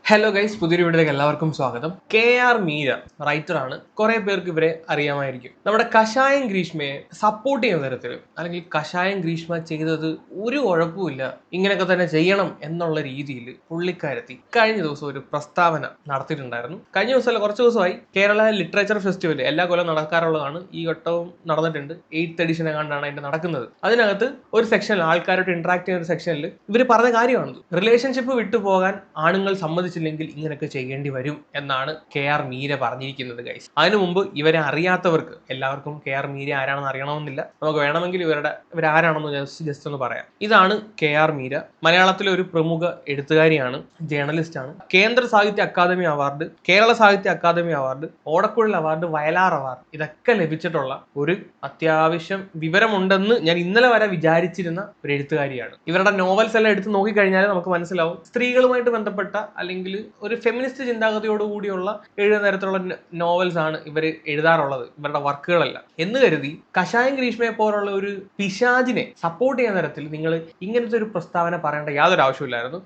Hello guys, പുതിയൊരു വീഡിയോയിലേക്ക് എല്ലാവർക്കും സ്വാഗതം. KR മീര റൈറ്ററാണ്. കുറെ പേർക്ക് ഇവരെ അറിയാമായിരിക്കും. നമ്മുടെ കഷായം ഗ്രീഷ്മയെ സപ്പോർട്ട് ചെയ്യുന്ന തരത്തിൽ, അല്ലെങ്കിൽ കഷായം ഗ്രീഷ്മ ചെയ്തത് ഒരു കുഴപ്പമില്ല, ഇങ്ങനെയൊക്കെ തന്നെ ചെയ്യണം എന്നുള്ള രീതിയിൽ പുള്ളിക്കാരത്തി കഴിഞ്ഞ ദിവസം ഒരു പ്രസ്താവന നടത്തിയിട്ടുണ്ടായിരുന്നു. കഴിഞ്ഞ ദിവസമല്ല, കുറച്ച് ദിവസമായി കേരള ലിറ്ററേച്ചർ ഫെസ്റ്റിവൽ എല്ലാ കൊല്ലം നടക്കാറുള്ളതാണ്. ഈ വട്ടവും നടന്നിട്ടുണ്ട്. 8th എഡിഷൻ എങ്ങാണ്ടാണ് അതിന്റെ നടക്കുന്നത്. അതിനകത്ത് ഒരു സെക്ഷനിൽ ആൾക്കാരോട് ഇന്ററാക്ട് ചെയ്യുന്ന സെക്ഷനിൽ ഇവർ പറഞ്ഞ കാര്യമാണത്. റിലേഷൻഷിപ്പ് വിട്ടുപോകാൻ ആണുങ്ങൾ സമ്മതിച്ചില്ലെങ്കിൽ ഇങ്ങനെയൊക്കെ ചെയ്യേണ്ടി വരും എന്നാണ് KR മീര പറഞ്ഞിരിക്കുന്നത് ഗൈസ്. അതിനു മുമ്പ് ഇവരെ അറിയാത്തവർക്ക് എല്ലാവർക്കും KR മീര ആരാണെന്ന് അറിയണമെന്നില്ല. നമുക്ക് വേണമെങ്കിൽ ഇവരാരാണെന്ന് ജസ്റ്റ് ഒന്ന് പറയാം. ഇതാണ് KR മീര. മലയാളത്തിലെ ഒരു പ്രമുഖ എഴുത്തുകാരിയാണ്, ജേർണലിസ്റ്റ് ആണ്. കേന്ദ്ര സാഹിത്യ അക്കാദമി അവാർഡ്, കേരള സാഹിത്യ അക്കാദമി അവാർഡ്, ഓടക്കുഴൽ അവാർഡ്, വയലാർ അവാർഡ് ഇതൊക്കെ ലഭിച്ചിട്ടുള്ള ഒരു അത്യാവശ്യം വിവരമുണ്ടെന്ന് ഞാൻ ഇന്നലെ വരെ വിചാരിച്ചിരുന്ന ഒരു എഴുത്തുകാരിയാണ്. ഇവരുടെ നോവൽസ് എല്ലാം എടുത്ത് നോക്കിക്കഴിഞ്ഞാൽ നമുക്ക് മനസ്സിലാവും സ്ത്രീകളുമായിട്ട് ബന്ധപ്പെട്ട അല്ലെങ്കിൽ ഒരു ഫെമിനിസ്റ്റ് ചിന്താഗതിയോടുകൂടിയുള്ള എഴുതുന്ന തരത്തിലുള്ള നോവൽസ് ആണ് ഇവർ എഴുതാറുള്ളത്, ഇവരുടെ വർക്കുകളല്ല. എന്ന് കരുതി കഷായം ഗ്രീഷ്മയെ പോലുള്ള ഒരു പിശാചിനെ സപ്പോർട്ട് ചെയ്യുന്ന തരത്തിൽ നിങ്ങൾ ഇങ്ങനത്തെ ഒരു പ്രസ്താവന പറയേണ്ട യാതൊരു ആവശ്യമില്ലായിരുന്നു.